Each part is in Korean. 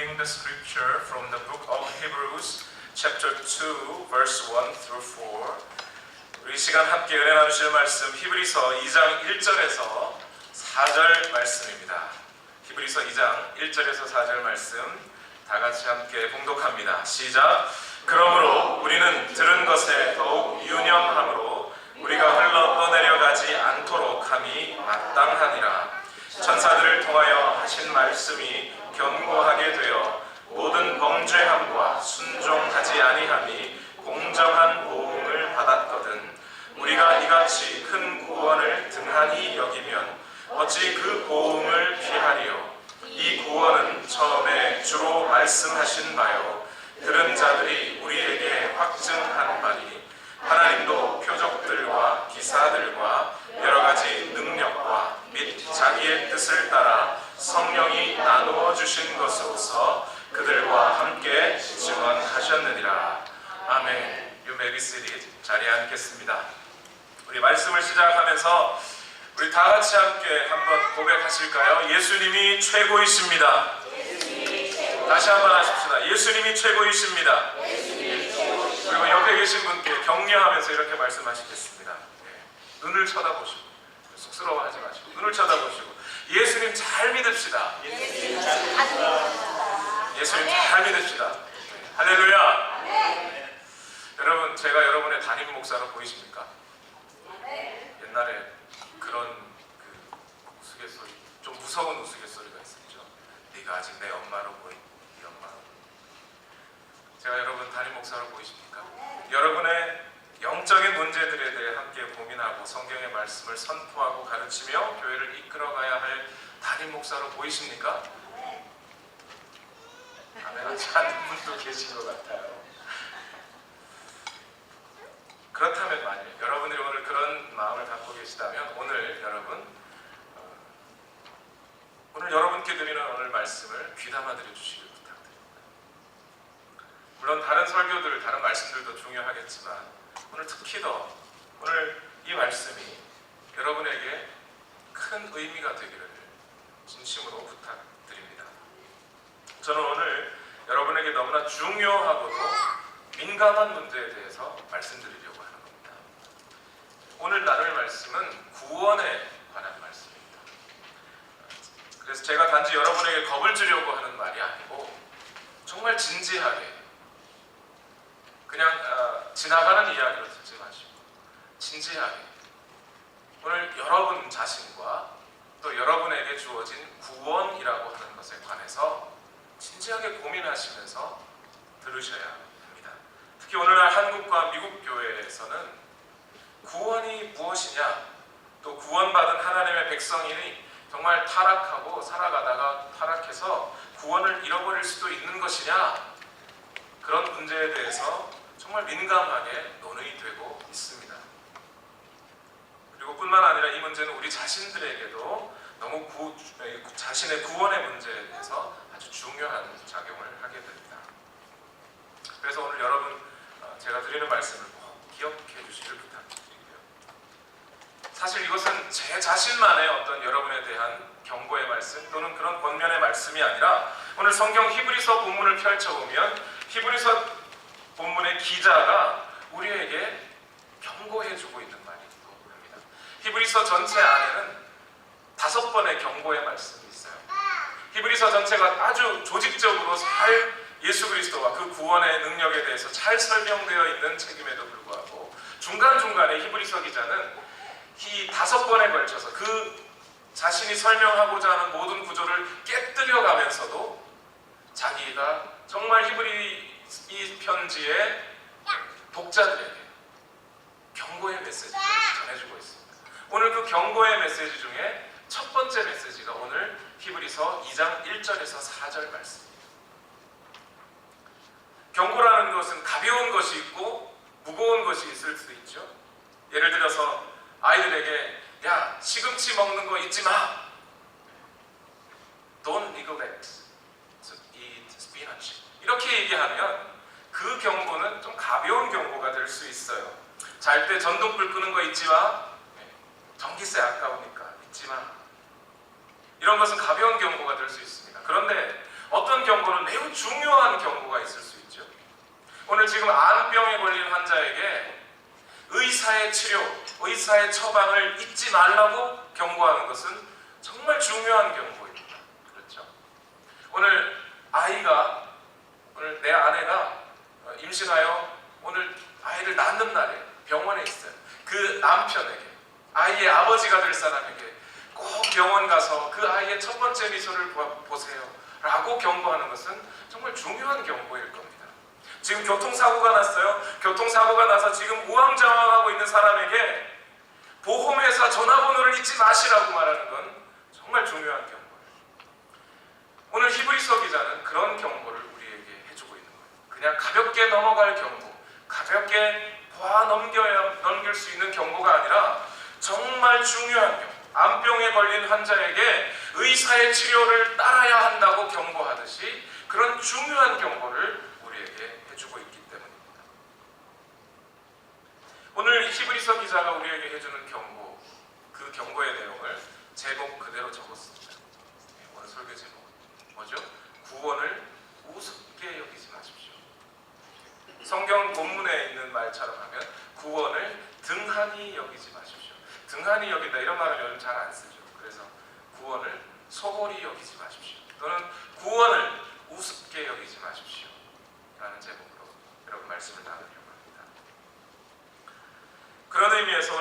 reading the scripture from the book of Hebrews, chapter 2, verse 1 through 4. 우리 시간 함께 은혜 나누실 말씀 히브리서 2장 1절에서 4절 말씀입니다. 히브리서 2장 1절에서 4절 말씀 다 같이 함께 봉독합니다. 시작. 그러므로 우리는 들은 것에 더욱 유념함으로 우리가 흘러 떠내려가지 않도록 함이 마땅하니라. 천사들을 통하여 하신 말씀이 견고하게 되어 모든 범죄함과 순종하지 아니함이 공정한 보응을 받았거든. 우리가 이같이 큰 구원을 등한히 여기면 어찌 그 보응을 피하리요. 이 구원은 처음에 주로 말씀하신 바요 들은 자들이 우리에게 확증한 바니 하나님도 표적들과 기사들과 여러가지 능력과 및 자기의 뜻을 따라 성령이 나누어 주신 것으로서 그들과 함께 증언하셨느니라. 아멘. You may be seated. 자리에 앉겠습니다. 우리 말씀을 시작하면서 우리 다 같이 함께 한번 고백하실까요? 예수님이 최고이십니다. 다시 한번 하십시다. 예수님이 최고이십니다. 그리고 옆에 계신 분께 격려하면서 이렇게 말씀하시겠습니다. 눈을 쳐다보시고 쑥스러워하지 마시고 눈을 쳐다보시고 예수님 잘 믿읍시다. 예수님 잘 믿읍시다. 할렐루야. 여러분, 제가 여러분의 담임 목사로 보이십니까? 옛날에 그런 우스갯소리, 좀 무서운 우스갯소리가 있었죠. 네가 아직 내 엄마로 보인 이 엄마로. 제가 여러분 담임 목사로 보이십니까? 여러분의 영적인 문제들에 대해 함께 고민하고 성경의 말씀을 선포하고 가르치며 교회를 이끌어가야 할 담임 목사로 보이십니까? 아멘 하지 않는 분도 계신 것 같아요. 그렇다면 만일 여러분들이 오늘 그런 마음을 갖고 계시다면 오늘 여러분께 드리는 오늘 말씀을 귀담아 들어주시길 부탁드립니다. 물론 다른 설교들, 다른 말씀들도 중요하겠지만 오늘 특히 더 오늘 이 말씀이 여러분에게 큰 의미가 되기를 진심으로 부탁드립니다. 저는 오늘 여러분에게 너무나 중요하고도 민감한 문제에 대해서 말씀드리려고 하는 겁니다. 오늘 나눌 말씀은 구원에 관한 말씀입니다. 그래서 제가 단지 여러분에게 겁을 주려고 하는 말이 아니고 정말 진지하게 그냥 지나가는 이야기로 듣지 마시고 진지하게 오늘 여러분 자신과 또 여러분에게 주어진 구원이라고 하는 것에 관해서 진지하게 고민하시면서 들으셔야 합니다. 특히 오늘날 한국과 미국 교회에서는 구원이 무엇이냐, 또 구원받은 하나님의 백성이니 정말 타락하고 살아가다가 타락해서 구원을 잃어버릴 수도 있는 것이냐, 그런 문제에 대해서 정말 민감하게 논의되고 있습니다. 그리고 뿐만 아니라 이 문제는 우리 자신들에게도 너무 자신의 구원의 문제에 대해서 아주 중요한 작용을 하게 됩니다. 그래서 오늘 여러분 제가 드리는 말씀을 꼭 기억해 주시길 부탁드리고요. 사실 이것은 제 자신만의 어떤 여러분에 대한 경고의 말씀 또는 그런 권면의 말씀이 아니라 오늘 성경 히브리서 본문을 펼쳐보면 히브리서 본문의 기자가 우리에게 경고해주고 있는 말이기도 합니다. 히브리서 전체 안에는 5번의 경고의 말씀이 있어요. 히브리서 전체가 아주 조직적으로 잘 예수 그리스도와 그 구원의 능력에 대해서 잘 설명되어 있는 책임에도 불구하고 중간중간에 히브리서 기자는 이 5번에 걸쳐서 그 자신이 설명하고자 하는 모든 구조를 깨뜨려 가면서도 자기가 정말 히브리 이 편지의 독자들에게 경고의 메시지를 전해주고 있습니다. 오늘 그 경고의 메시지 중에 첫 번째 메시지가 오늘 히브리서 2장 1절에서 4절 말씀입니다. 경고라는 것은 가벼운 것이 있고 무거운 것이 있을 수 있죠. 예를 들어서 아이들에게 야, 시금치 먹는 거 잊지 마. Don't neglect to eat spinach. 이렇게 얘기하면 그 경고는 좀 가벼운 경고가 될 수 있어요. 잘 때 전등불 끄는 거 잊지 마. 전기세 아까우니까 잊지 마. 이런 것은 가벼운 경고가 될 수 있습니다. 그런데 어떤 경고는 매우 중요한 경고가 있을 수 있죠. 오늘 지금 암병에 걸린 환자에게 의사의 치료, 의사의 처방을 잊지 말라고 경고하는 것은 정말 중요한 경고입니다. 그렇죠? 오늘 오늘 내 아내가 임신하여 오늘 아이를 낳는 날에 병원에 있어요. 그 남편에게, 아이의 아버지가 될 사람에게 꼭 병원 가서 그 아이의 첫 번째 미소를 보세요 라고 경고하는 것은 정말 중요한 경고일 겁니다. 지금 교통사고가 났어요. 교통사고가 나서 지금 우왕좌왕하고 있는 사람에게 보험회사 전화번호를 잊지 마시라고 말하는 건 정말 중요한 경고예요. 오늘 히브리서 기자는 그런 경고를 우리에게 해주고 있는 거예요. 그냥 가볍게 넘어갈 경고, 가볍게 넘길 수 있는 경고가 아니라 정말 중요한 경고, 암병에 걸린 환자에게 의사의 치료를 따라야 한다고 경고하듯이 그런 중요한 경고를 우리에게 해주고 있기 때문입니다. 오늘 히브리서 기자가 우리에게 해주는 경고, 그 경고의 내용을 제목 그대로 적었습니다. 오늘 설교 제목 뭐죠? 구원을 우습게 여기지 마십시오. 성경 본문에 있는 말처럼 하면 구원을 등한히 여기지 마십시오. 등한히 여긴다 이런 말을 요즘 잘 안 쓰죠. 그래서 구원을 소홀히 여기지 마십시오. 또는 구원을 우습게 여기지 마십시오 라는 제목으로 여러분 말씀을 나누려고 합니다. 그런 의미에서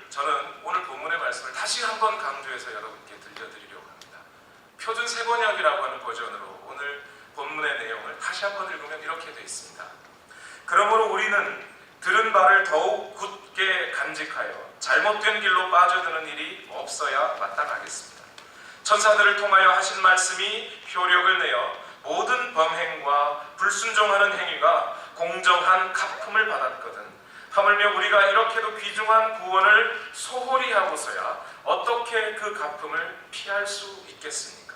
저는 오늘 본문의 말씀을 다시 한번 강조해서 여러분께 들려드리려고 합니다. 표준 세번역이라고 하는 버전으로 오늘 본문의 내용을 다시 한번 읽으면 이렇게 되어 있습니다. 그러므로 우리는 들은 바를 더욱 굳게 간직하여 잘못된 길로 빠져드는 일이 없어야 마땅하겠습니다. 천사들을 통하여 하신 말씀이 효력을 내어 모든 범행과 불순종하는 행위가 공정한 갚음을 받았거든 하물며 우리가 이렇게도 귀중한 구원을 소홀히 하고서야 어떻게 그 갚음을 피할 수 있겠습니까?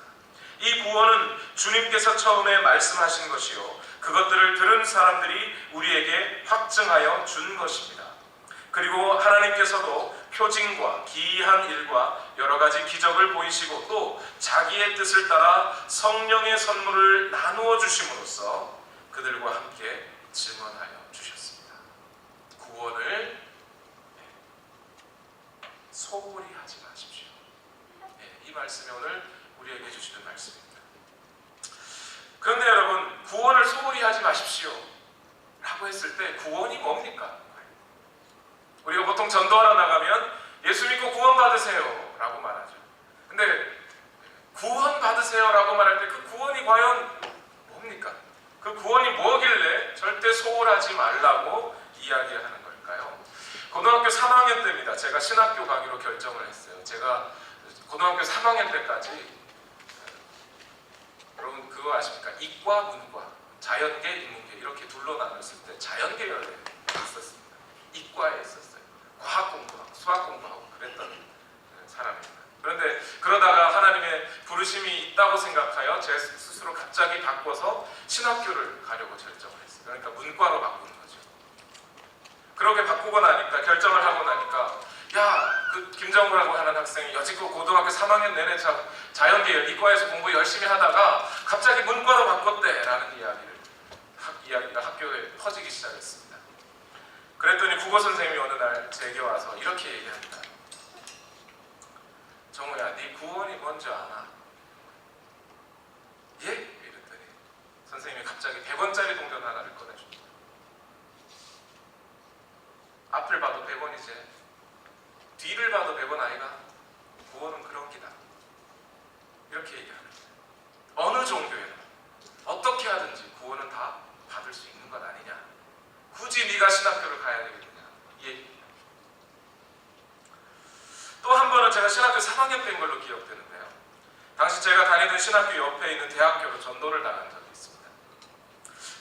이 구원은 주님께서 처음에 말씀하신 것이요 그것들을 들은 사람들이 우리에게 확증하여 준 것입니다. 그리고 하나님께서도 표징과 기이한 일과 여러 가지 기적을 보이시고 또 자기의 뜻을 따라 성령의 선물을 나누어 주심으로써 그들과 함께 증언하여 주셨습니다. 구원을 소홀히 하지 마십시오. 이 말씀이 오늘 우리에게 해주시는 말씀입니다. 그런데 여러분, 구원을 소홀히 하지 마십시오 라고 했을 때 구원이 뭡니까? 우리가 보통 전도하러 나가면 예수 믿고 구원 받으세요 라고 말하죠. 근데 구원 받으세요 라고 말할 때 그 구원이 과연 뭡니까? 그 구원이 뭐길래 절대 소홀하지 말라고 이야기하는 걸까요? 고등학교 3학년 때입니다. 제가 신학교 가기로 결정을 했어요. 제가 고등학교 3학년 때까지 여러분 그거 아십니까? 이과, 문과, 자연계, 인문계 이렇게 둘로 나눴을 때 자연계열에 있었습니다. 이과에 있었어요. 과학 공부하고 수학 공부하고 그랬던 사람입니다. 그런데 그러다가 하나님의 부르심이 있다고 생각하여 제 스스로 갑자기 바꿔서 신학교를 가려고 결정을 했어요. 그러니까 문과로 바꾸는 거죠. 그렇게 바꾸고 나니까 결정을 하고 나니까 그 김정우라고 하는 학생이 여지껏 고등학교 3학년 내내 자연계열 이과에서 공부 열심히 하다가 갑자기 문과로 바꿨대라는 이야기가 학교에 퍼지기 시작했습니다. 그랬더니 국어 선생님이 어느 날 제게 와서 이렇게 얘기합니다. 정우야, 네 구원이 뭔지 아나? 예? 이랬더니 선생님이 갑자기 100원짜리 동전 하나를 꺼내줍니다. 앞을 봐도 100원이지 뒤를 봐도 100원 아이가? 구원은 그런 기다. 이렇게 얘기합니다. 어느 정도에는 어떻게 하든지 구원은 다 받을 수 있는 것 아니냐. 굳이 네가 신학교를 가야 되겠느냐. 이 얘기입니다. 또 한 번은 제가 신학교 3학년 때인 걸로 기억되는데요. 당시 제가 다니던 신학교 옆에 있는 대학교로 전도를 나간 적이 있습니다.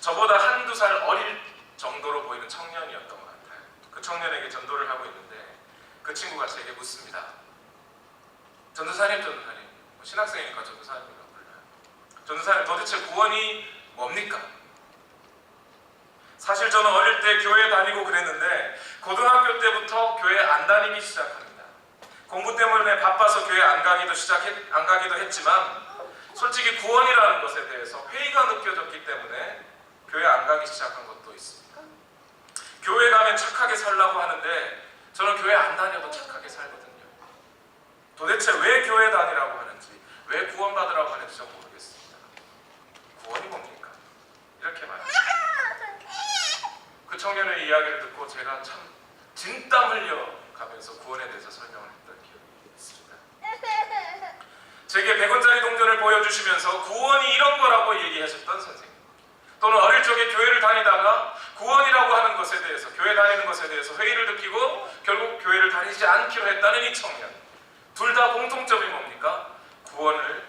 저보다 한두 살 어릴 정도로 보이는 청년이었던 것 같아요. 그 청년에게 전도를 하고 있는데 그 친구가 제게 묻습니다. 전도사님, 신학생이니까 전도사님이라고 불러요. 전도사님, 도대체 구원이 뭡니까? 사실 저는 어릴 때 교회 다니고 그랬는데 고등학교 때부터 교회 안 다니기 시작합니다. 공부 때문에 바빠서 교회 안 가기도 했지만 솔직히 구원이라는 것에 대해서 회의가 느껴졌기 때문에 교회 안 가기 시작한 것도 있습니다. 교회 가면 착하게 살라고 하는데 저는 교회 안 다녀도 착하게 살거든요. 도대체 왜 교회 다니라고 하는지, 왜 구원받으라고 하는지 전 모르겠습니다. 구원이 뭡니까? 이렇게 말합니다. 그 청년의 이야기를 듣고 제가 참 진땀 흘려가면서 구원에 대해서 설명을 했던 기억이 있습니다. 제게 100원짜리 동전을 보여주시면서 구원이 이런 거라고 얘기하셨던 선생님, 또는 어릴 적에 교회를 다니다가 구원이라고 하는 것에 대해서, 교회 다니는 것에 대해서 회의를 느끼고 결국 교회를 다니지 않기로 했다는 이 청년, 둘 다 공통점이 뭡니까? 구원을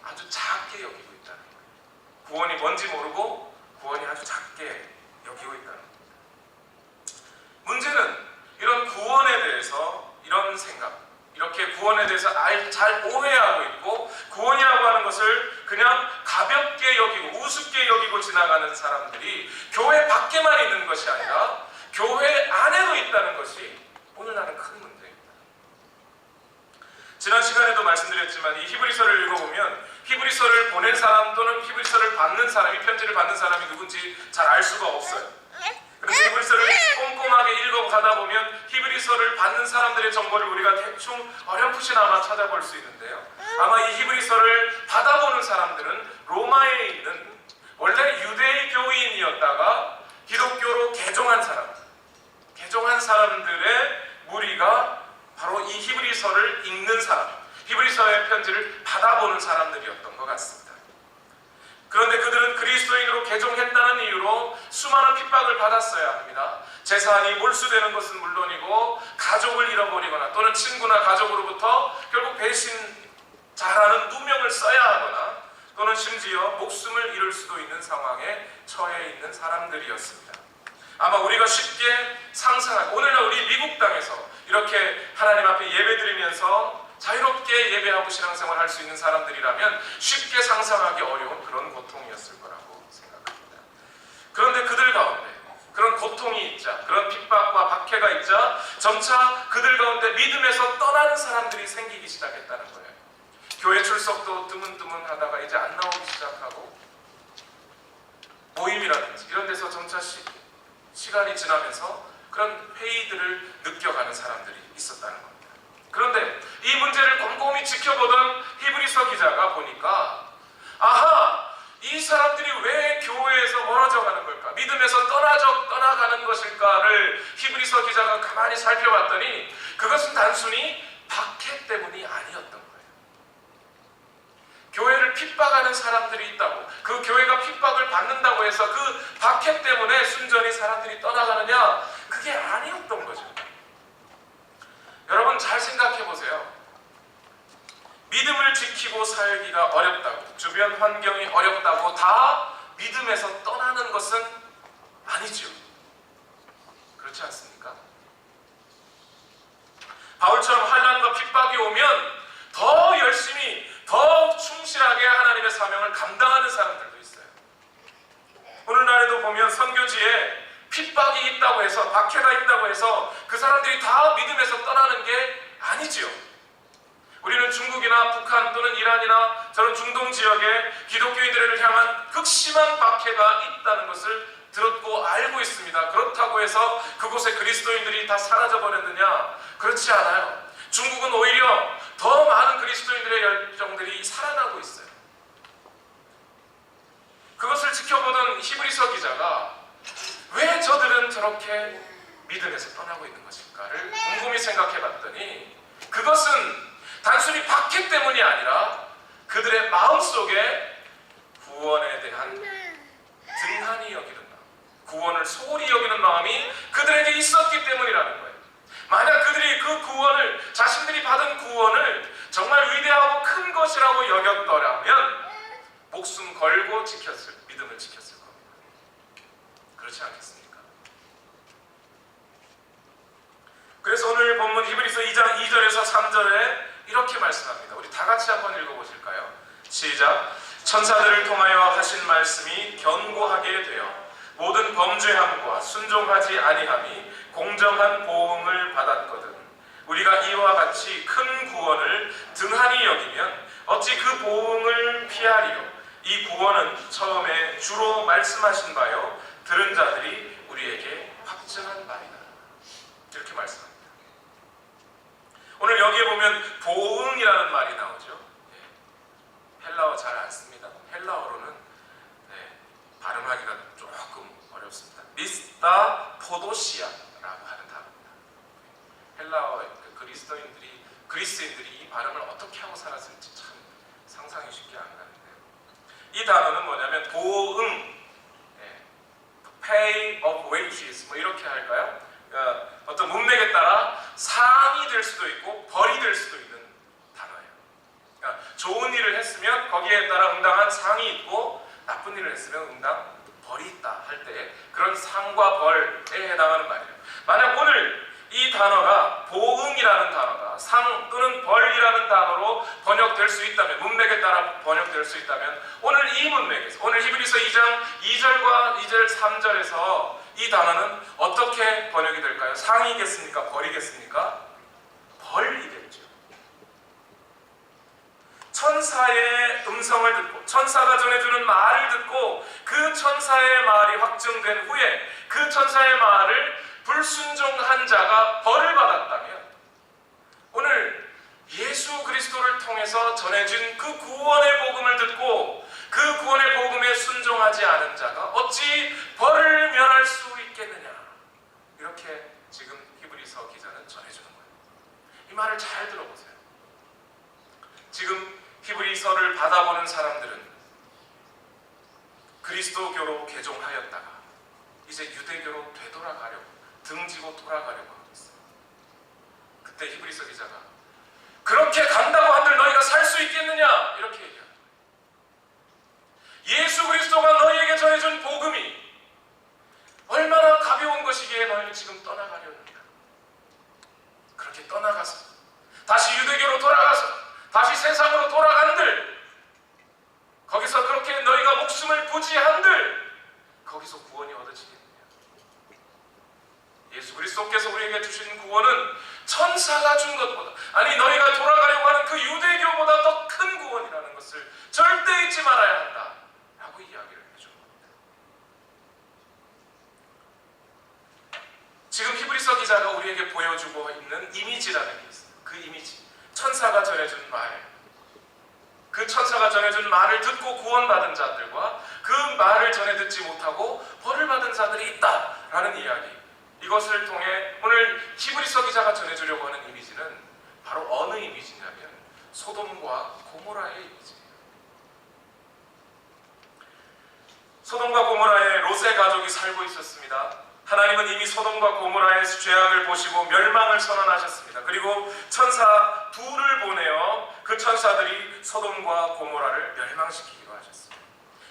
아주 작게 여기고 있다는 거예요. 구원이 뭔지 모르고 구원이 아주 작게 여기고 있다는 겁니다. 문제는 이런 구원에 대해서 이런 생각, 이렇게 구원에 대해서 잘 오해하고 있고 구원이라고 하는 것을 그냥 가볍게 여기고 우습게 여기고 지나가는 사람들이 교회 밖에만 있는 것이 아니라 교회 안에도 있다는 것이 오늘날은 큰 문제입니다. 지난 시간에도 말씀드렸지만 이 히브리서를 읽어보면 히브리서를 보낸 사람 또는 히브리서를 받는 사람이, 편지를 받는 사람이 누군지 잘 알 수가 없어요. 그래서 히브리서를 꼼꼼하게 읽어가다 보면 히브리서를 받는 사람들의 정보를 우리가 대충 어렴풋이나마 찾아볼 수 있는데요. 아마 이 히브리서를 받아보는 사람들은 로마에 있는 원래 유대의 교인이었다가 기독교로 개종한 사람들의 무리가 바로 이 히브리서를 읽는 사람, 히브리서의 편지를 받아보는 사람들이었던 것 같습니다. 그런데 그들은 그리스도인으로 개종했다는 이유로 수많은 핍박을 받았어야 합니다. 재산이 몰수되는 것은 물론이고 가족을 잃어버리거나 또는 친구나 가족으로부터 결국 배신자라는 누명을 써야 하거나 또는 심지어 목숨을 잃을 수도 있는 상황에 처해 있는 사람들이었습니다. 아마 우리가 쉽게 상상하고, 오늘날 우리 미국 땅에서 이렇게 하나님 앞에 예배드리면서 자유롭게 예배하고 신앙생활을 할 수 있는 사람들이라면 쉽게 상상하기 어려운 그런 고통이었을 거라고 생각합니다. 그런데 그들 가운데 그런 고통이 있자, 그런 핍박과 박해가 있자 점차 그들 가운데 믿음에서 떠나는 사람들이 생기기 시작했다는 거예요. 교회 출석도 드문드문하다가 이제 안 나오기 시작하고 모임이라든지 이런 데서 점차 시간이 지나면서 그런 회의들을 느껴가는 사람들이 있었다는 겁니다. 그런데 이 문제를 꼼꼼히 지켜보던 히브리서 기자가 보니까, 아하! 이 사람들이 왜 교회에서 멀어져 가는 걸까? 믿음에서 떠나가는 것일까를 히브리서 기자가 가만히 살펴봤더니 그것은 단순히 박해 때문이 아니었던 거예요. 교회를 핍박하는 사람들이 있다고, 그 교회가 핍박을 받는다고 해서 그 박해 때문에 순전히 사람들이 떠나가느냐? 그게 아니었던 거죠. 여러분 잘 생각해 보세요. 믿음을 지키고 살기가 어렵다고, 주변 환경이 어렵다고 다 믿음에서 떠나는 것은 아니죠. 그렇지 않습니까? 바울처럼 환난과 핍박이 오면 더 열심히, 더 충실하게 하나님의 사명을 감당하는 사람들도 있어요. 오늘날에도 보면 선교지에 핍박이 있다고 해서, 박해가 있다고 해서 그 사람들이 다 믿음에서 떠나는 게 아니지요. 우리는 중국이나 북한 또는 이란이나 저런 중동 지역에 기독교인들을 향한 극심한 박해가 있다는 것을 들었고 알고 있습니다. 그렇다고 해서 그곳에 그리스도인들이 다 사라져버렸느냐? 그렇지 않아요. 중국은 오히려 더 많은 그리스도인들의 열정들이 살아나고 있어요. 그것을 지켜보던 히브리서 기자가 왜 저들은 저렇게 믿음에서 떠나고 있는 것일까를 곰곰이 생각해 봤더니 그것은 단순히 박해 때문이 아니라 그들의 마음속에 구원에 대한 등한히 여기는 마음, 구원을 소홀히 여기는 마음이 그들에게 있었기 때문이라는 거예요. 만약 그들이 그 구원을, 자신들이 받은 구원을 정말 위대하고 큰 것이라고 여겼더라면 목숨 걸고 믿음을 지켰을 겁니다. 그렇지 않겠습니까? 그래서 오늘 본문 히브리서 2장 2절에서 3절에 이렇게 말씀합니다. 우리 다 같이 한번 읽어보실까요? 시작! 천사들을 통하여 하신 말씀이 견고하게 되어 모든 범죄함과 순종하지 아니함이 공정한 보응을 받았거든 우리가 이와 같이 큰 구원을 등한히 여기면 어찌 그 보응을 피하리요? 이 구원은 처음에 주로 말씀하신 바요 들은 자들이 우리에게 확증한 말이다. 이렇게 말씀합니다. 오늘 여기에 보면 보응이라는 말이 나오죠. 헬라어 잘 안 씁니다. 헬라어로는 발음하기가 조금 어렵습니다. 미스타 포도시아라고 하는 단어입니다. 헬라어 그리스인들이 이 발음을 어떻게 하고 살았을지 참 상상이 쉽지 않는데요. 이 단어는 뭐냐면 보응, pay of wages 뭐 이렇게 할까요? 그러니까 어떤 문맥에 따라 상이 될 수도 있고 벌이 될 수도 있는 단어예요. 그러니까 좋은 일을 했으면 거기에 따라 응당한 상이 있고 나쁜 일을 했으면 응당 벌이 있다 할 때 그런 상과 벌에 해당하는 말이에요. 만약 오늘 이 단어가 보응이라는 단어가 상 또는 벌이라는 단어로 번역될 수 있다면, 문맥에 따라 번역될 수 있다면 오늘 이 문맥에서, 오늘 히브리서 2장 2절과 2절 3절에서 이 단어는 어떻게 번역이 될까요? 상이겠습니까? 벌이겠습니까? 벌이겠죠. 천사의 음성을 듣고 천사가 전해주는 말을 듣고 그 천사의 말이 확증된 후에 그 천사의 말을 불순종한 자가 벌을 받았다면, 오늘 예수 그리스도를 통해서 전해진 그 구원의 복음을 듣고 그 구원의 복음에 순종하지 않은 자가 어찌 벌을 면할 수 있겠느냐, 이렇게 지금 히브리서 기자는 전해주는 거예요. 이 말을 잘 들어보세요. 지금 히브리서를 받아보는 사람들은 그리스도교로 개종하였다가 이제 유대교로 되돌아가려고, 등지고 돌아가려고 하고 있어요. 그때 히브리서 기자가 그렇게 간다고 한들 너희가 살 수 있겠느냐, 이렇게 얘기합니다. 예수 그리스도가 너희에게 전해준 복음이 얼마나 가벼운 것이기에 너희는 지금 떠나가려느냐. 그렇게 떠나가서 다시 유대교로 돌아가서 다시 세상으로 돌아간들, 거기서 그렇게 너희가 목숨을 부지한들 거기서 구원이 얻어지겠느냐. 예수 그리스도께서 우리에게 주신 구원은 천사가 준 것보다, 아니 너희가 돌아가려고 하는 그 유대교보다 더 큰 구원이라는 것을 절대 잊지 말아야 한다 라고 이야기를 해주는 겁니다. 지금 히브리서 기자가 우리에게 보여주고 있는 이미지라는 게 있어요. 그 이미지, 천사가 전해준 말, 그 천사가 전해준 말을 듣고 구원받은 자들과 그 말을 전해 듣지 못하고 벌을 받은 자들이 있다라는 이야기, 이것을 통해 오늘 히브리서 기자가 전해주려고 하는 이미지는 바로 어느 이미지냐면 소돔과 고모라의 이미지예요. 소돔과 고모라에 롯의 가족이 살고 있었습니다. 하나님은 이미 소돔과 고모라의 죄악을 보시고 멸망을 선언하셨습니다. 그리고 천사 둘을 보내어 그 천사들이 소돔과 고모라를 멸망시키기로 하셨습니다.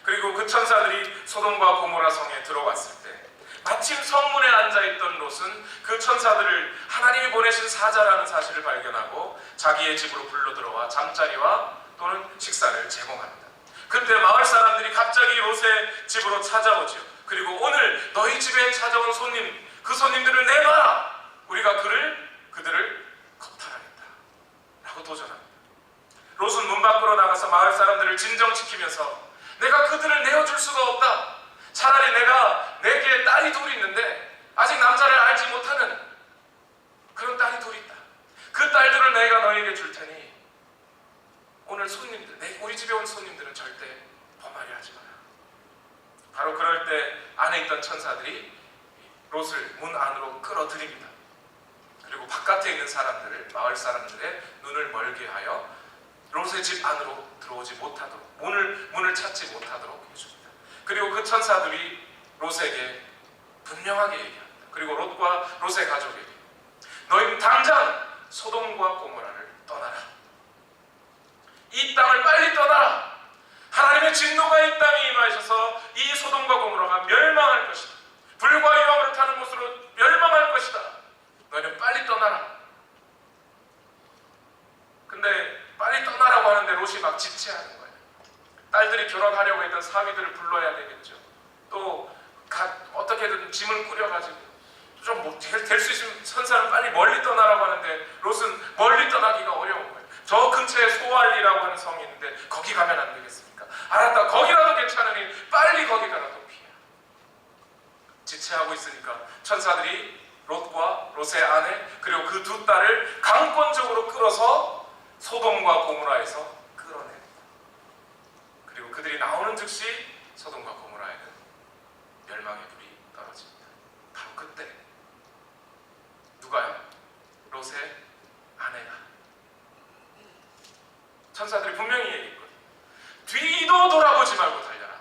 그리고 그 천사들이 소돔과 고모라 성에 들어왔을 때 마침 성문에 앉아있던 롯은 그 천사들을 하나님이 보내신 사자라는 사실을 발견하고 자기의 집으로 불러들어와 잠자리와 또는 식사를 제공합니다. 그때 마을 사람들이 갑자기 롯의 집으로 찾아오죠. 그리고 오늘 너희 집에 찾아온 손님, 그 손님들을 내놔라! 우리가 그들을 겁탈하겠다 라고 도전합니다. 롯은 문 밖으로 나가서 마을 사람들을 진정시키면서 내가 그들을 내어줄 수가 없다. 차라리 내게 딸이 둘이 있는데 아직 남자를 알지 못하는 그런 딸이 둘이 있다. 그 딸들을 내가 너희에게 줄 테니 오늘 손님들, 우리 집에 온 손님들은 절대 범하려 하지 마라. 바로 그럴 때 안에 있던 천사들이 롯을 문 안으로 끌어들입니다. 그리고 바깥에 있는 사람들을, 마을 사람들의 눈을 멀게 하여 롯의 집 안으로 들어오지 못하도록, 문을 찾지 못하도록 해줍니다. 그리고 그 천사들이 롯에게 분명하게 얘기합니다. 그리고 롯과 롯의 가족에게 너희는 당장 소돔과 고모라를 떠나라. 이 땅을 빨리 떠나라. 하나님의 진노가 이 땅에 임하셔서 이 소돔과 고모라가 멸망할 것이다. 불과 유황으로 타는 곳으로 멸망할 것이다. 너희는 빨리 떠나라. 근데 빨리 떠나라고 하는데 롯이 막 지체하는 거예요. 딸들이 결혼하려고 했던 사위들을 불러야 되겠죠. 또 어떻게든 짐을 꾸려가지고 좀 될 수 있으면 천사는 빨리 멀리 떠나라고 하는데 롯은 멀리 떠나기가 어려운 거예요. 저 근처에 소알리라고 하는 성이 있는데 거기 가면 안 되겠습니까? 알았다. 거기라도 괜찮으니 빨리 거기가라도 피해. 지체하고 있으니까 천사들이 롯과 롯의 아내 그리고 그 두 딸을 강권적으로 끌어서 소돔과 고모라에서 끌어냅니다. 그리고 그들이 나오는 즉시 소돔과 고모라에는 멸망의 불이 떨어집니다. 바로 그때 누가요? 롯의 아내가 천사들이 분명히 얘기했거든요. 뒤도 돌아보지 말고 달려라.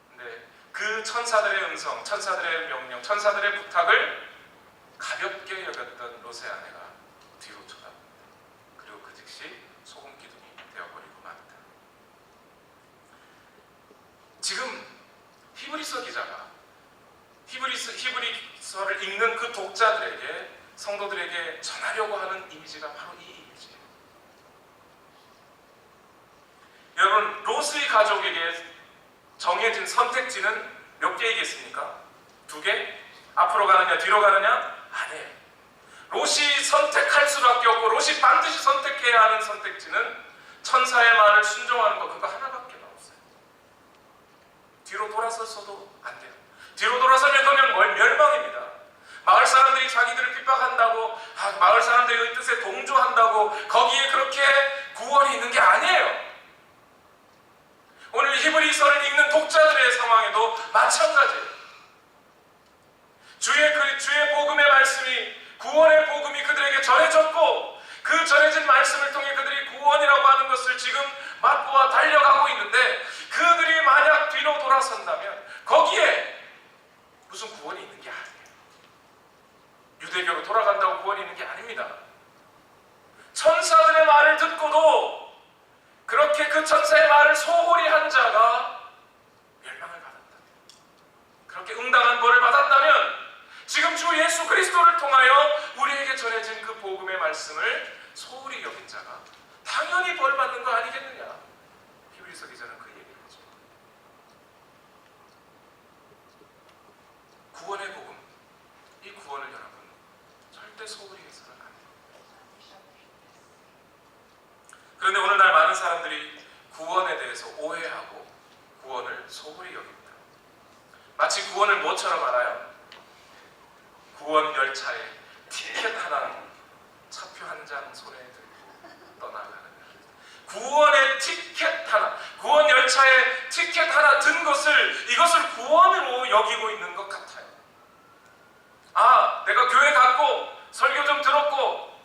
근데 그 천사들의 음성, 천사들의 명령, 천사들의 부탁을 가볍게 여겼던 롯의 아내가 뒤로 쳐다봅니다. 그리고 그 즉시 소금 기둥이 되어버리고 맙니다. 지금 히브리서 기자가 히브리서를 읽는 그 독자들에게, 성도들에게 전하려고 하는 이미지가 바로 이 이미지예요. 여러분, 롯의 가족에게 정해진 선택지는 몇 개이겠습니까? 2개? 앞으로 가느냐 뒤로 가느냐? 아니에요. 롯이 선택할 수밖에 없고 롯이 반드시 선택해야 하는 선택지는 천사의 말을 순종하는 것, 그거 하나밖에 없어요. 뒤로 돌아섰어도 안 돼요. 뒤로 돌아서면 그냥 멸망입니다. 마을 사람들이 자기들을 핍박한다고, 마을 사람들의 뜻에 동조한다고 거기에 그렇게 구원이 있는 게 아니에요. 오늘 히브리서를 읽는 독자들의 상황에도 마찬가지예요. 주의 복음의 말씀이, 구원의 복음이 그들에게 전해졌고 그 전해진 말씀을 통해 그들이 구원이라고 하는 것을 지금 맛보아 달려가고 있는데, 그들이 만약 뒤로 돌아선다면 거기에 무슨 구원이 있는 게 아니에요. 유대교로 돌아간다고 구원이 있는 게 아닙니다. 천사들의 말을 듣고도 그렇게 그 천사의 말을 소홀히 한 자가 멸망을 받았다. 그렇게 응당한 벌을 받았다면 지금 주 예수 그리스도를 통하여 우리에게 전해진 그 복음의 말씀을 소홀히 여긴 자가 당연히 벌 받는 거 아니겠느냐. 히브리서 기자는 그 얘기를 하죠. 구원의 복음, 이 구원을 여러분 절대 소홀히 해서는 안 돼요. 그런데 오늘날 많은 사람들이 구원에 대해서 오해하고 구원을 소홀히 여깁니다. 마치 구원을 뭐처럼 알아요? 구원 열차에 티켓 하나, 차표 한 장 손에 들고 떠나가는, 구원의 티켓 하나, 구원 열차에 티켓 하나 든 것을, 이것을 구원으로 여기고 있는 것 같아요. 내가 교회 갔고 설교 좀 들었고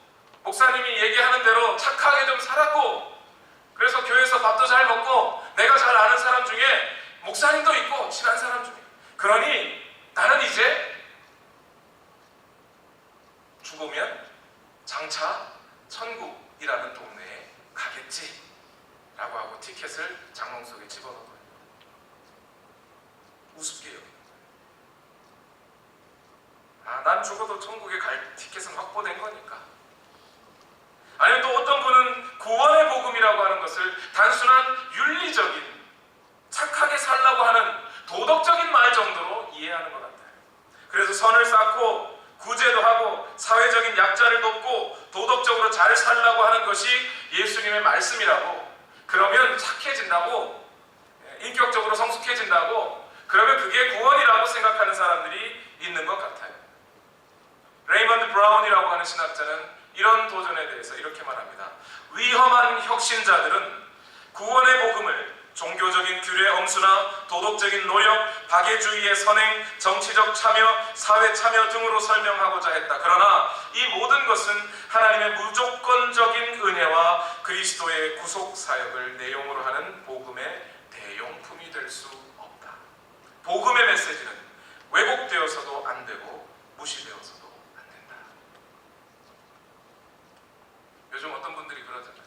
목사님이 얘기하는 대로 착하게 좀 살았고 그래서 교회에서 밥도 잘 먹고 내가 잘 아는 사람 중에 목사님도 있고 친한 사람 중에, 그러니 나는 이제 죽으면 장차 천국이라는 동네에 가겠지 라고 하고 티켓을 장롱 속에 집어넣어요. 우습게 여깁니다. 난 죽어도 천국에 갈 티켓은 확보된 거니까. 아니면 또 어떤 분은 구원의 복음이라고 하는 것을 단순한 윤리적인, 착하게 살라고 하는 도덕적인 말 정도로 이해하는 것 같아요. 그래서 선을 쌓고 구제도 하고 사회적인 약자를 돕고 도덕적으로 잘 살라고 하는 것이 예수님의 말씀이라고, 그러면 착해진다고, 인격적으로 성숙해진다고, 그러면 그게 구원이라고 생각하는 사람들이 있는 것 같아요. 레이먼드 브라운이라고 하는 신학자는 이런 도전에 대해서 이렇게 말합니다. 위험한 혁신자들은 구원의 복음을 종교적인 규례 엄수나 도덕적인 노력, 박애주의의 선행, 정치적 참여, 사회 참여 등으로 설명하고자 했다. 그러나 이 모든 것은 하나님의 무조건적인 은혜와 그리스도의 구속 사역을 내용으로 하는 복음의 대용품이 될 수 없다. 복음의 메시지는 왜곡되어서도 안 되고 무시되어서도 안 된다. 요즘 어떤 분들이 그러잖아요.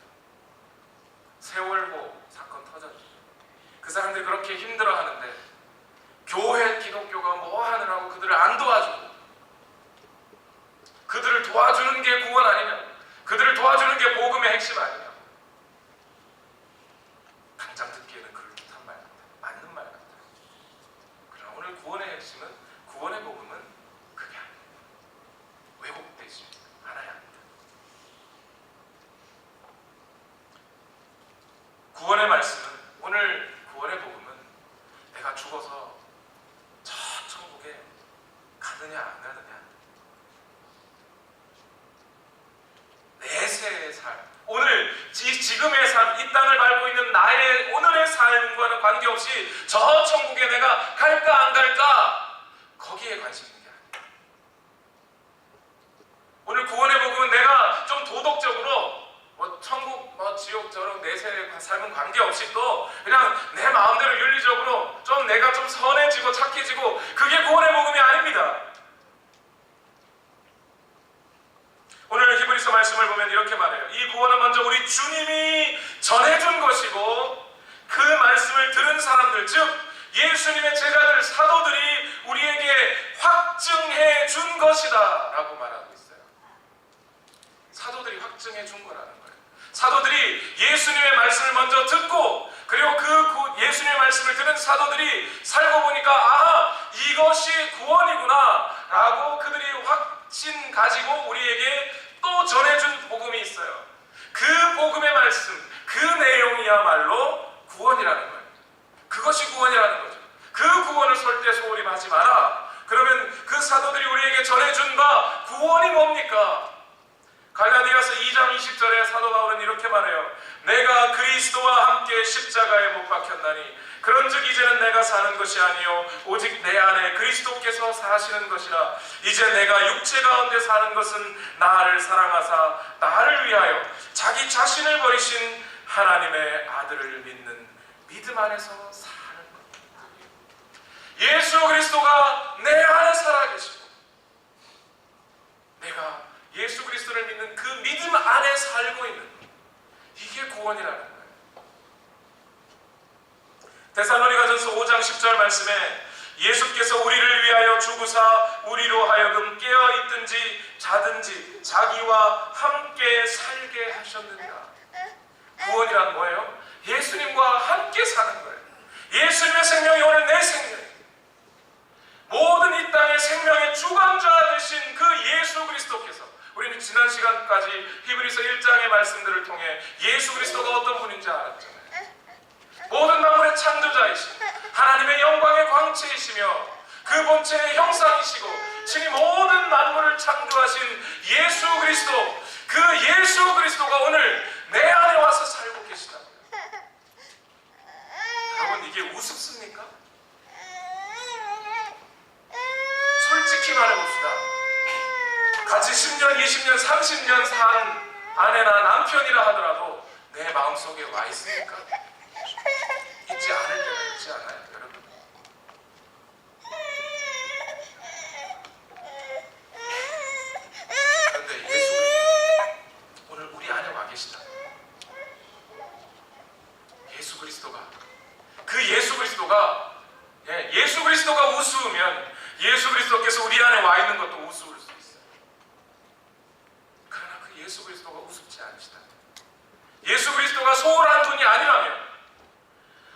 세월호 사건 터졌죠. 그 사람들이 그렇게 힘들어하는데 교회 기독교가 뭐 하느라고 그들을 안 도와주고, 그들을 도와주는 게 구원 아니냐, 그들을 도와주는 게 복음의 핵심 아니냐. 당장 듣기에는 그럴듯한 말 같아요. 맞는 말 같아요. 그러나 오늘 구원의 핵심은, 구원의 복음은 그게 아니에요. 왜곡되지 않아야 합니다. 구원의 말씀은, 오늘 구원의 복음은 내가 죽어서 저 천국에 가느냐 안 가느냐, 내세의 삶, 오늘 지금의 삶, 이 땅을 밟고 있는 나의 오늘의 삶과는 관계없이 저 천국에 내가 갈까 안 갈까, 거기에 관심 있는 게 아니에요. 오늘 구원의 복음은 내가 좀 도덕적으로 천국 지옥처럼 내세의 삶은 관계없이 또 그냥 내 마음대로 윤리적으로 좀 내가 좀 선해지고 착해지고, 그게 구원의 복음이 아닙니다. 오늘 히브리서 말씀을 보면 이렇게 말해요. 이 구원은 먼저 우리 주님이 전해준 것이고, 그 말씀을 들은 사람들, 즉 예수님의 제자들, 사도들이 우리에게 확증해 준 것이다 라고 말하고 있어요. 사도들이 확증해 준 거라는 거예요. 사도들이 예수님의 말씀을 먼저 듣고, 그리고 그 예수님의 말씀을 들은 사도들이 살고 보니까 아, 이것이 구원이구나 라고 그들이 확신 가지고 우리에게 또 전해준 복음이 있어요. 그 복음의 말씀, 그 내용이야말로 구원이라는 거예요. 그것이 구원이라는 거죠. 그 구원을 설대소홀히 마라. 그러면 그 사도들이 우리에게 전해준 바 구원이 뭡니까? 갈라디아서 2장 20절에 사도 바울은 이렇게 말해요. 내가 그리스도와 함께 십자가에 못 박혔나니 그런즉 이제는 내가 사는 것이 아니요 오직 내 안에 그리스도께서 사시는 것이라. 이제 내가 육체 가운데 사는 것은 나를 사랑하사 나를 위하여 자기 자신을 버리신 하나님의 아들을 믿는 믿음 안에서 사는 것. 예수 그리스도가 내 안에 살아계시고 내가 예수 그리스도를 믿는 그 믿음 안에 살고 있는 것, 이게 구원이라는 거예요. 데살로니가전서 5장 10절 말씀에 예수께서 우리를 위하여 죽으사 우리로 하여금 깨어있든지 자든지 자기와 함께 살게 하셨느니라. 구원이란 뭐예요? 예수님과 함께 사는 거예요. 예수님의 생명이 오늘 내 생명이에요. 모든 이 땅의 생명의 주관자 되신 그 예수 그리스도께서, 우리는 지난 시간까지 히브리서 1장의 말씀들을 통해 예수 그리스도가 어떤 분인지 알았잖아요. 모든 만물의 창조자이시고 하나님의 영광의 광채이시며 그 본체의 형상이시고 친히 모든 만물을 창조하신 예수 그리스도, 그 예수 그리스도가 오늘 내 안에 와서 살고 계시다고요. 여러분, 이게 우습습니까? 솔직히 말해봅시다. 같이 10년, 20년, 30년 산 아내나 남편이라 하더라도 내 마음속에 와 있습니까? 있지 않을 때가 있지 않아요, 여러분? 그런데 예수 그리스도 오늘 우리 안에 와 계시다. 예수 그리스도가, 그 예수 그리스도가, 예수 그리스도가 우스우면 예수 그리스도께서 우리 안에 와 있는 것도 우스울 수 있어요. 그러나 그 예수 그리스도가 우습지 않으시다. 예수 그리스도가 소홀한 분이 아니라면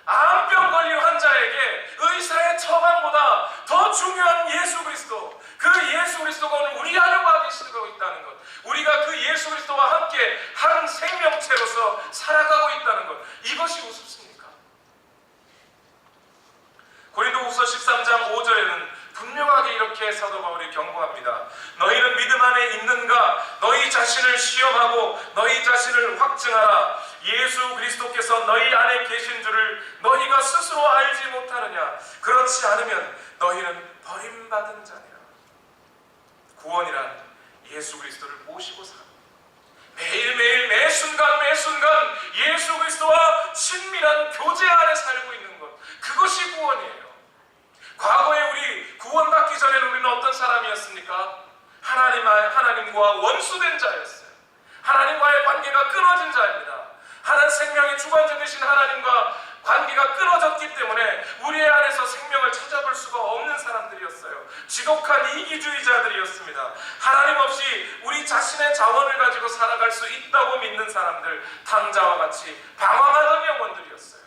암병 걸린 환자에게 의사의 처방보다 더 중요한 예수 그리스도, 그 예수 그리스도가 오늘 우리 안에 와 계시고 있다는 것, 우리가 그 예수 그리스도와 함께 한 생명체로서 살아가고 있다는 것, 이것이 우습습니까? 고린도후서 13장 5절에는 분명하게 이렇게 사도 바울이 경고합니다. 너희는 믿음 안에 있는가? 너희 자신을 시험하고 너희 자신을 확증하라. 예수 그리스도께서 너희 안에 계신 줄을 너희가 스스로 알지 못하느냐? 그렇지 않으면 너희는 버림받은 자니라. 구원이란 예수 그리스도를 모시고 사는, 매일매일 매순간 매순간 예수 그리스도와 친밀한 교제 안에 살고 있는 것, 그것이 구원이에요. 과거에 우리 구원받기 전에는 우리는 어떤 사람이었습니까? 하나님과 원수된 자였어요. 하나님과의 관계가 끊어진 자입니다. 하나님 생명의 주관자 되신 하나님과 관계가 끊어졌기 때문에 우리 안에서 생명을 찾아볼 수가 없는 사람들이었어요. 지독한 이기주의자들이었습니다. 하나님 없이 우리 자신의 자원을 가지고 살아갈 수 있다고 믿는 사람들, 탕자와 같이 방황하던 영혼들이었어요.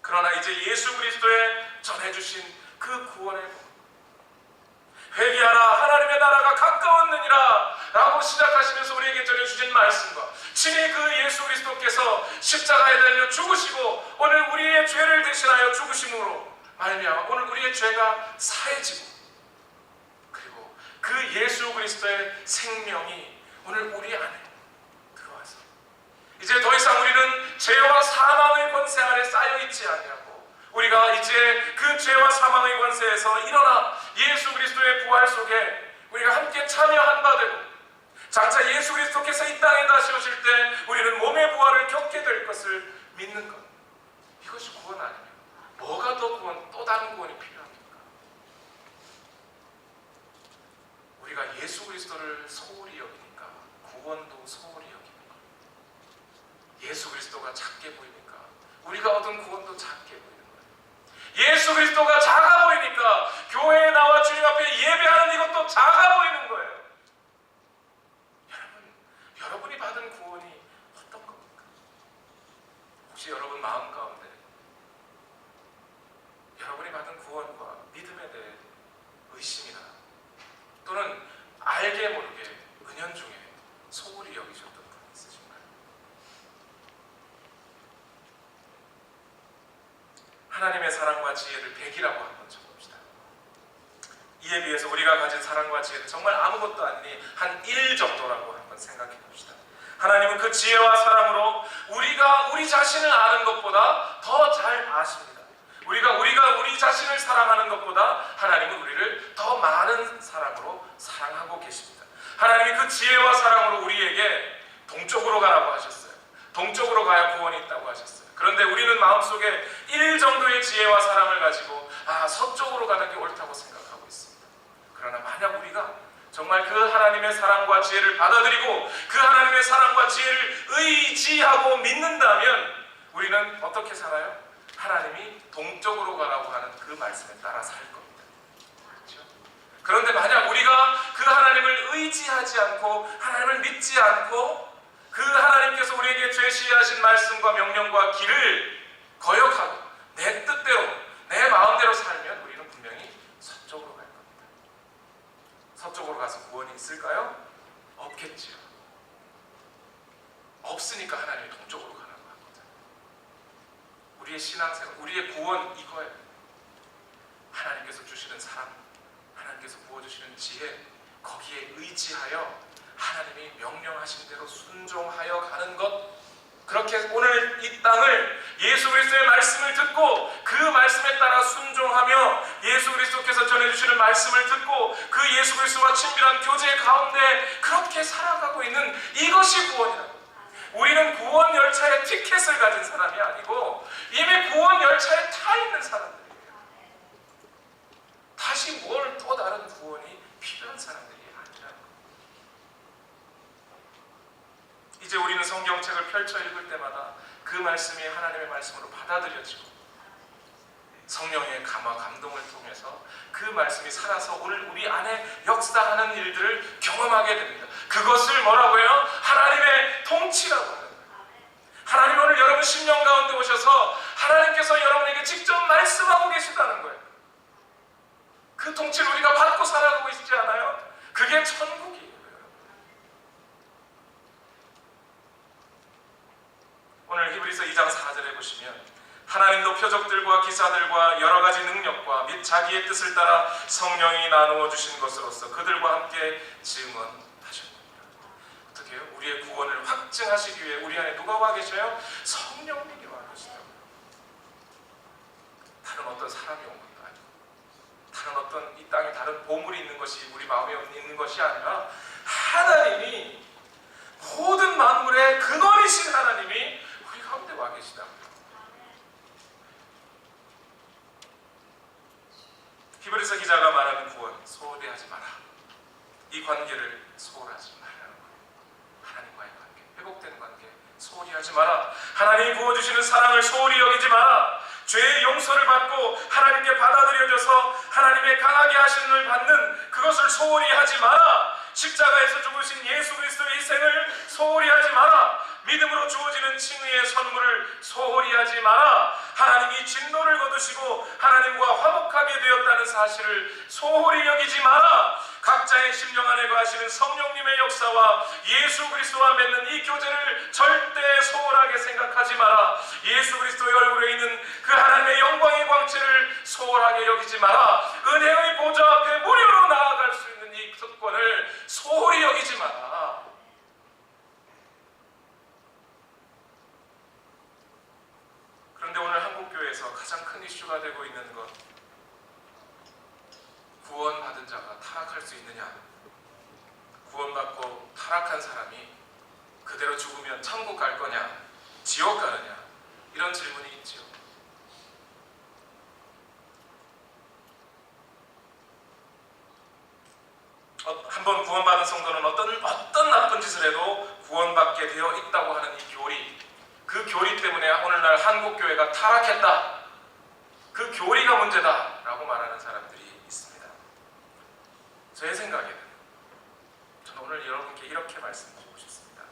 그러나 이제 예수 그리스도의 전해주신 그 구원의 복음, 회개하라 하나님의 나라가 가까웠느니라 라고 시작하시면서 우리에게 전해주신 말씀과 친히 그 예수 그리스도께서 십자가에 달려 죽으시고 오늘 우리의 죄를 대신하여 죽으심으로 말미암아 오늘 우리의 죄가 사해지고 그리고 그 예수 그리스도의 생명이 오늘 우리 안에 들어와서 이제 더 이상 우리는 죄와 사망의 권세 아래 쌓여있지 아니하고 우리가 이제 그 죄와 사망의 권세에서 일어나 예수 그리스도의 부활 속에 우리가 함께 참여한 바 되고 장차 예수 그리스도께서 이 땅에 다시 오실 때 우리는 몸의 부활을 겪게 될 것을 믿는 것, 이것이 구원 아니면 뭐가 더 구원, 또 다른 구원이 필요합니까? 우리가 예수 그리스도를 소홀히 여기니까 구원도 소홀히 여기는 것. 예수 그리스도가 작게 보이니까 우리가 얻은 구원도 작게 보이는 거예요. 예수 그리스도가 작아 보이니까 교회에 나와 주님 앞에 예배하는 이것도 작아 보이는 거예요. 여러분이 받은 구원이 어떤 겁니까? 혹시 여러분 마음 가운데 여러분이 받은 구원과 믿음에 대해 의심이나 또는 알게 모르게 은연중에 소홀히 여기셨던 분이 있으신가요? 하나님의 사랑과 지혜를 100이라고 한번 적어봅시다. 이에 비해서 우리가 가진 사랑과 지혜는 정말 아무것도 아니니 한 1 정도라고 한번 생각해 봅시다. 하나님은 그 지혜와 사랑으로 우리가 우리 자신을 아는 것보다 더 잘 아십니다. 우리가 우리 자신을 사랑하는 것보다 하나님은 우리를 더 많은 사랑으로 사랑하고 계십니다. 하나님이 그 지혜와 사랑으로 우리에게 동쪽으로 가라고 하셨어요. 동쪽으로 가야 구원이 있다고 하셨어요. 그런데 우리는 마음속에 1 정도의 지혜와 사랑을 가지고 서쪽으로 가는 게 옳다고 생각하고 있습니다. 그러나 만약 우리가 정말 그 하나님의 사랑과 지혜를 받아들이고 그 하나님의 사랑과 지혜를 의지하고 믿는다면 우리는 어떻게 살아요? 하나님이 동쪽으로 가라고 하는 그 말씀에 따라 살 겁니다. 그렇죠? 그런데 만약 우리가 그 하나님을 의지하지 않고 하나님을 믿지 않고 그 하나님께서 우리에게 제시하신 말씀과 명령과 길을 거역하고 내 뜻대로 내 마음대로 살면 우리는 분명히 서쪽으로 갈 겁니다. 서쪽으로 가서 구원이 있을까요? 없겠지요. 없으니까 하나님이 동쪽으로 가는 겁니다. 우리의 신앙생활, 우리의 구원 이거예요. 하나님께서 주시는 사랑, 하나님께서 부어주시는 지혜, 거기에 의지하여 하나님이 명령하신 대로 순종하여 가는 것, 그렇게 오늘 이 땅을 예수 그리스도의 말씀을 듣고 그 말씀에 따라 순종하며 예수 그리스도께서 전해주시는 말씀을 듣고 그 예수 그리스도와 친밀한 교제 가운데 그렇게 살아가고 있는 이것이 구원이라고. 우리는 구원 열차의 티켓을 가진 사람이 아니고 이미 구원 열차에 타 있는 사람들이에요. 다시 뭘 또 다른 구원이 필요한 사람들이 아니라는 거예요. 이제 우리는 성경책을 펼쳐 읽을 때마다 그 말씀이 하나님의 말씀으로 받아들여지고 성령의 감화 감동을 통해서 그 말씀이 살아서 오늘 우리 안에 역사하는 일들을 경험하게 됩니다. 그것을 뭐라고 해요? 하나님의 통치라고 하는 거예요. 하나님 오늘 여러분 심령 가운데 오셔서 하나님께서 여러분에게 직접 말씀하고 계시다는 거예요. 그 통치를 우리가 받고 살아가고 있지 않아요? 그게 천국이에요. 오늘 히브리서 2장 4절에 보시면 하나님도 표적들과 기사들과 여러 가지 능력과 및 자기의 뜻을 따라 성령이 나누어 주신 것으로서 그들과 함께 증언하셨느니라. 어떻게 해요? 우리의 구원을 확증하시기 위해 우리 안에 누가 와 계셔요? 성령님이 와 계시다고요. 다른 어떤 사람이 온 것도 아니고 다른 어떤 이 땅에 다른 보물이 있는 것이 우리 마음에 있는 것이 아니라 하나님이 모든 만물의 근원이신 하나님이 우리 가운데 와 계시다고요. 히브리서 기자가 말하는 구원, 소홀히 하지 마라. 이 관계를 소홀하지 말라는 거예요. 하나님과의 관계, 회복된 관계, 소홀히 하지 마라. 하나님이 부어주시는 사랑을 소홀히 여기지 마라. 죄의 용서를 받고 하나님께 받아들여져서 하나님의 강하게 하심을 받는 그것을 소홀히 하지 마라. 십자가에서 죽으신 예수 그리스도의 희생을 소홀히 하지 마라. 믿음으로 주어지는 칭의의 선물을 소홀히 하지 마라. 하나님이 진노를 거두시고 하나님과 화목하게 되었다는 사실을 소홀히 여기지 마라. 각자의 심령 안에 거하시는 성령님의 역사와 예수 그리스도와 맺는 이 교제를 절대 소홀하게 생각하지 마라. 예수 그리스도의 얼굴에 있는 그 하나님의 영광의 광채를 소홀하게 여기지 마라. 은혜의 보좌 앞에 무료로 나아갈 수 있는 이 특권을 소홀히 여기지 마라. 그런데 오늘 한국교회에서 가장 큰 이슈가 되고 있는 것, 구원받은 자가 타락할 수 있느냐? 구원받고 타락한 사람이 그대로 죽으면 천국 갈 거냐? 지옥 가느냐? 이런 질문이 있죠. 한번 구원받은 성도는 어떤 나쁜 짓을 해도 구원받게 되어 있다고 하는 이 교리, 그 교리 때문에 오늘날 한국교회가 타락했다, 그 교리가 문제다라고 말하는 사람들이 있습니다. 제 생각에는 저는 오늘 여러분께 이렇게 말씀드리고 싶습니다.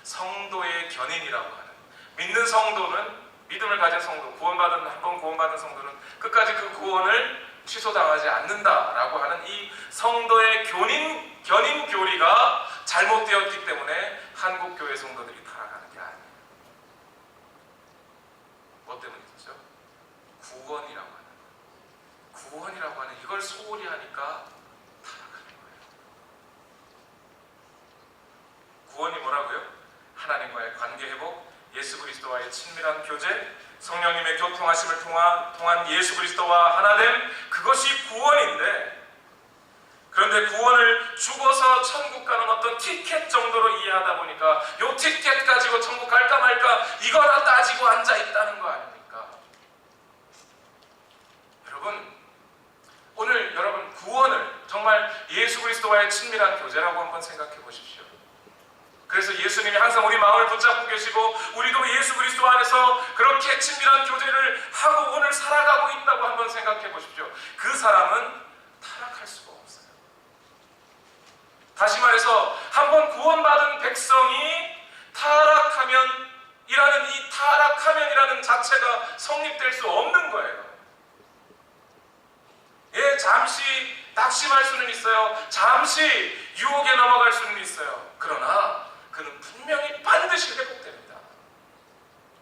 성도의 견인이라고 하는, 믿는 성도는, 믿음을 가진 성도, 한번 구원받은 성도는 끝까지 그 구원을 취소당하지 않는다라고 하는 이 성도의 견인 교리가 잘못되었기 때문에 한국교회 성도들이 타락하는 게 아니에요. 뭐 때문이죠? 구원이라고 하는 이걸 소홀히 하니까 타락하는 거예요. 구원이 뭐라고요? 하나님과의 관계 회복, 예수 그리스도와의 친밀한 교제, 성령님의 교통하심을 통한 예수 그리스도와 하나됨, 그것이 구원인데, 그런데 구원을 죽어서 천국 가는 어떤 티켓 정도로 이해하다 보니까 요 티켓 가지고 천국 갈까 말까 이거나 따지고 앉아있다는 거 아닙니까? 여러분, 오늘 여러분 구원을 정말 예수 그리스도와의 친밀한 교제라고 한번 생각해 보십시오. 그래서 예수님이 항상 우리 마음을 붙잡고 계시고 우리도 예수 그리스도 안에서 그렇게 친밀한 교제를 하고 오늘 살아가고 있다고 한번 생각해 보십시오. 그 사람은 타락할 수가 없어요. 다시 말해서 한번 구원받은 백성이 타락하면이라는 이 타락하면이라는 자체가 성립될 수 없는 거예요. 예, 잠시 낙심할 수는 있어요. 잠시 유혹에 넘어갈 수는 있어요. 그러나 그는 분명히 반드시 회복됩니다.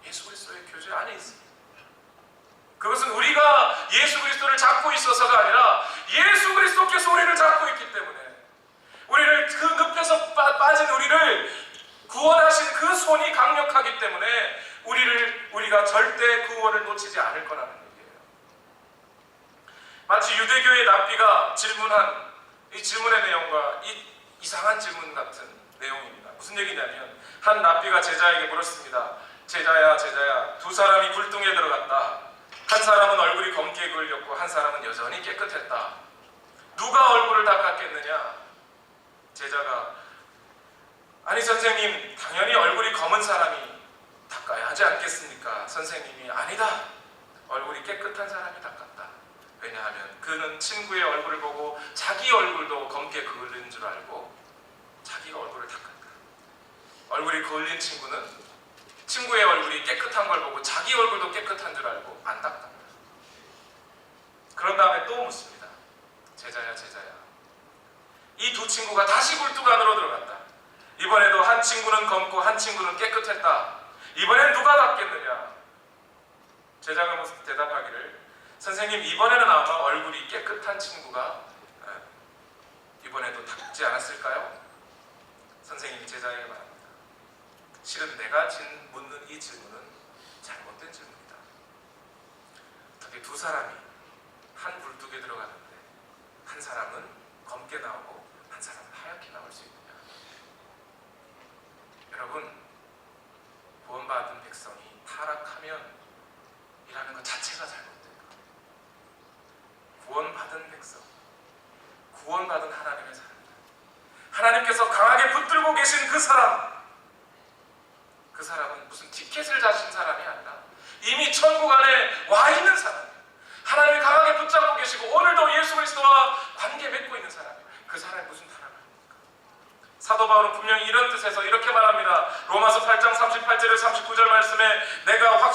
예수 그리스도의 교제 안에 있습니다. 그것은 우리가 예수 그리스도를 잡고 있어서가 아니라 예수 그리스도께서 우리를 잡고 있기 때문에, 우리를 그 늪에서 빠진 우리를 구원하신 그 손이 강력하기 때문에 우리가 절대 구원을 놓치지 않을 거라는 얘기예요. 마치 유대교의 랍비가 질문한 이 질문의 내용과 이상한 질문 같은 내용입니다. 무슨 얘기냐면, 한 랍비가 제자에게 물었습니다. 제자야, 두 사람이 굴뚱에 들어갔다. 한 사람은 얼굴이 검게 그을렸고 한 사람은 여전히 깨끗했다. 누가 얼굴을 닦았겠느냐? 제자가, 아니 선생님, 당연히 얼굴이 검은 사람이 닦아야 하지 않겠습니까? 선생님이, 아니다, 얼굴이 깨끗한 사람이 닦았다. 왜냐하면 그는 친구의 얼굴을 보고 자기 얼굴도 검게 그을린 줄 알고 자기가 얼굴을 닦았다. 얼굴이 그을린 친구는 친구의 얼굴이 깨끗한 걸 보고 자기 얼굴도 깨끗한 줄 알고 안 닦았다. 그런 다음에 또 묻습니다. 제자야, 이 두 친구가 다시 굴뚝 안으로 들어갔다. 이번에도 한 친구는 검고 한 친구는 깨끗했다. 이번엔 누가 닦겠느냐? 제자가 대답하기를, 선생님, 이번에는 아마 얼굴이 깨끗한 친구가 이번에도 닦지 않았을까요? 선생님이 제자에게 말합니다. 실은 내가 묻는 이 질문은 잘못된 질문이다. 어떻게 두 사람이 한 굴뚝에 들어가는데 한 사람은 검게 나오고 한 사람은 하얗게 나올 수 있느냐? 여러분, 구원받은 백성이 타락하면 이라는 것 자체가 잘못된 것. 구원받은 백성, 구원받은 하나님의 사람, 하나님께서 강하게 붙들고 계신 그 사람은 무슨 티켓을 자신 사람이 아니라 이미 천국 안에 와 있는 사람이에요. 하나님이 강하게 붙잡고 계시고 오늘도 예수 그리스도와 관계 맺고 있는 사람이에요. 그 사람이 무슨 타락을 합니까? 사도 바울은 분명히 이런 뜻에서 이렇게 말합니다. 로마서 8장 30절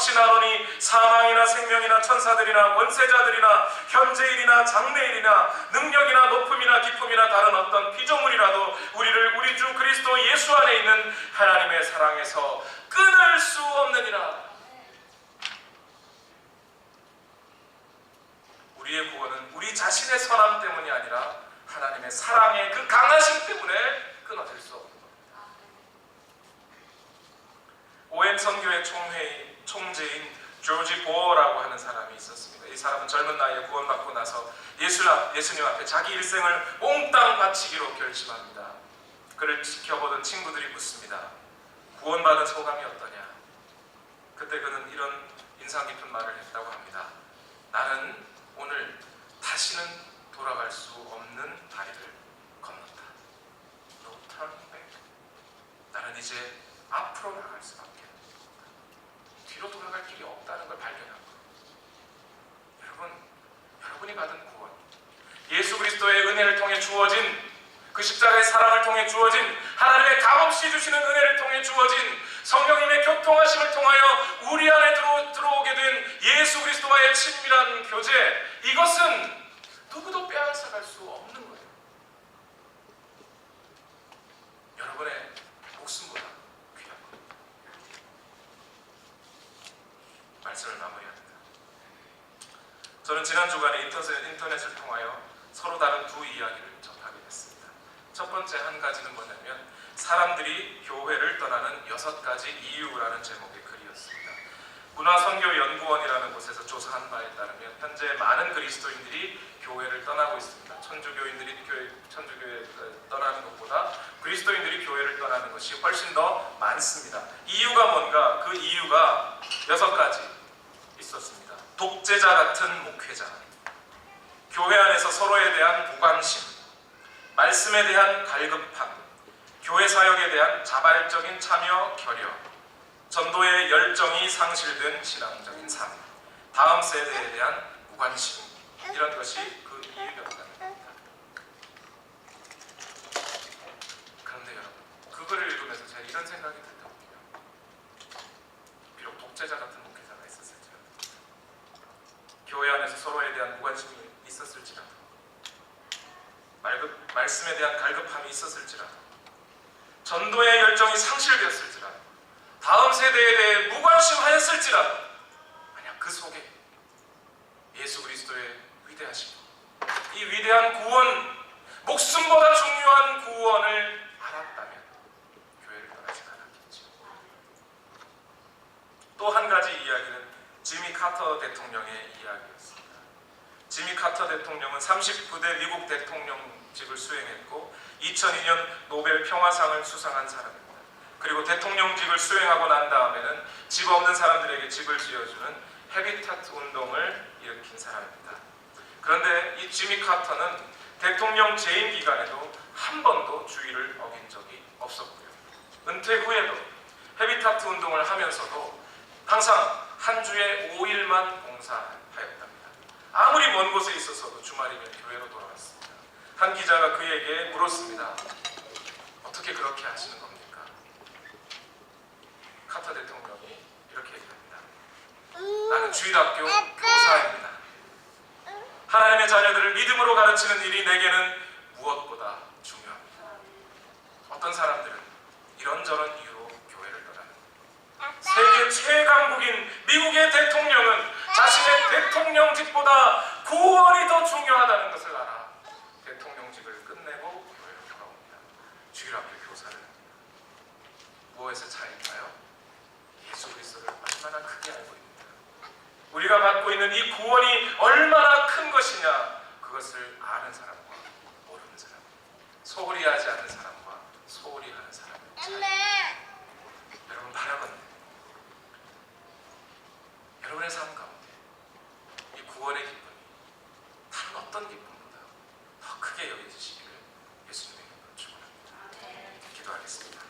확신하노니 사망이나 생명이나 천사들이나 권세자들이나 현재일이나 장래일이나 능력이나 높음이나 기쁨이나 다른 어떤 피조물이라도 우리를 우리 주 그리스도 예수 안에 있는 하나님의 사랑에서 끊을 수 없느니라. 우리의 구원은 우리 자신의 선함 때문이 아니라 하나님의 사랑의 그 강하심 때문에 끊어질 수 없는 겁니다. 오웬 선교회 총재인 조지 보어라고 하는 사람이 있었습니다. 이 사람은 젊은 나이에 구원받고 나서 예수님 앞에 자기 일생을 몽땅 바치기로 결심합니다. 그를 지켜보던 친구들이 묻습니다. 구원받은 소감이 어떠냐? 그때 그는 이런 인상 깊은 말을 했다고 합니다. 나는 오늘 다시는 돌아갈 수 없는 다리를 건넜다. No turning back. 나는 이제 앞으로 나갈 수밖에 없다. 뒤로 돌아갈 길이 없다는 걸 발견한 것. 여러분이 받은 구원, 예수 그리스도의 은혜를 통해 주어진 그 십자가의 사랑을 통해 주어진 하나님의 값없이 주시는 은혜를 통해 주어진 성령님의 교통하심을 통하여 우리 안에 들어오게 된 예수 그리스도와의 친밀한 교제, 이것은 누구도 빼앗아갈 수 없는 거예요. 여러분의 목숨보다 귀한 겁니다. 말씀을 마무리합니다. 저는 지난 주간에 인터넷을 통하여 서로 다른 두 이야기를 접하게 됐습니다. 첫 번째 한 가지는 뭐냐면 사람들이 교회를 떠나는 6가지 이유라는 제목의 글이었습니다. 문화선교연구원이라는 곳에서 조사한 바에 따르면 현재 많은 그리스도인들이 교회를 떠나고 있습니다. 천주교인들이 천주교회 떠나는 것보다 그리스도인들이 교회를 떠나는 것이 훨씬 더 많습니다. 이유가 뭔가? 그 이유가 6가지 있었습니다. 독재자 같은 목회자, 교회 안에서 서로에 대한 무관심, 말씀에 대한 갈급함, 교회 사역에 대한 자발적인 참여 결여, 전도의 열정이 상실된 신앙적인 삶, 다음 세대에 대한 무관심, 이런 것이 그 이유였다는 겁니다. 그런데 여러분, 그거를 읽으면서 제가 이런 생각이 들더군요. 비록 독재자 같은 목회자가 있었을지라도, 교회 안에서 서로에 대한 무관심이 있었을지라도, 말씀에 대한 갈급함이 있었을지라도, 전도의 열정이 상실되었을지라도, 다음 세대에 대해 무관심하였을지라도, 만약 그 속에 예수 그리스도의 위대하심, 이 위대한 구원, 목숨보다 중요한 구원을 알았다면 교회를 떠나지 않았겠죠. 또 한 가지 이야기는 지미 카터 대통령의 이야기였습니다. 지미 카터 대통령은 39대 미국 대통령직을 수행했고 2002년 노벨 평화상을 수상한 사람입니다. 그리고 대통령직을 수행하고 난 다음에는 집 없는 사람들에게 집을 지어주는 헤비타트 운동을 일으킨 사람입니다. 그런데 이 지미 카터는 대통령 재임 기간에도 한 번도 주의를 어긴 적이 없었고요. 은퇴 후에도 헤비타트 운동을 하면서도 항상 한 주에 5일만 봉사하였답니다. 아무리 먼 곳에 있어서도 주말이면 교회로 돌아왔습니다. 한 기자가 그에게 물었습니다. 어떻게 그렇게 하시는 겁니까? 카터 대통령이 이렇게 얘기합니다. 나는 주일학교 교사입니다. 하나님의 자녀들을 믿음으로 가르치는 일이 내게는 무엇보다 중요합니다. 어떤 사람들은 이런저런 이유로 교회를 떠나는 세계 최강국인 미국의 대통령은 자신의 대통령직보다 구원이 더 중요하다는 것을 알아 대통령직을 끝내고 교회로 돌아옵니다. 주일학교 교사를 무엇의 차이일까요? 예수 그리스도를 얼마나 크게 알고 있습니다. 우리가 받고 있는 이 구원이 얼마나 큰 것이냐, 그것을 아는 사람과 모르는 사람, 소홀히 하지 않는 사람과 소홀히 하는 사람의 차이. 여러분 바라건대 여러분의 삶 가운데 이 구원의 기쁨이 다른 어떤 기쁨보다 더 크게 여겨지시기를 예수님의 이름으로 축원합니다. 기도하겠습니다.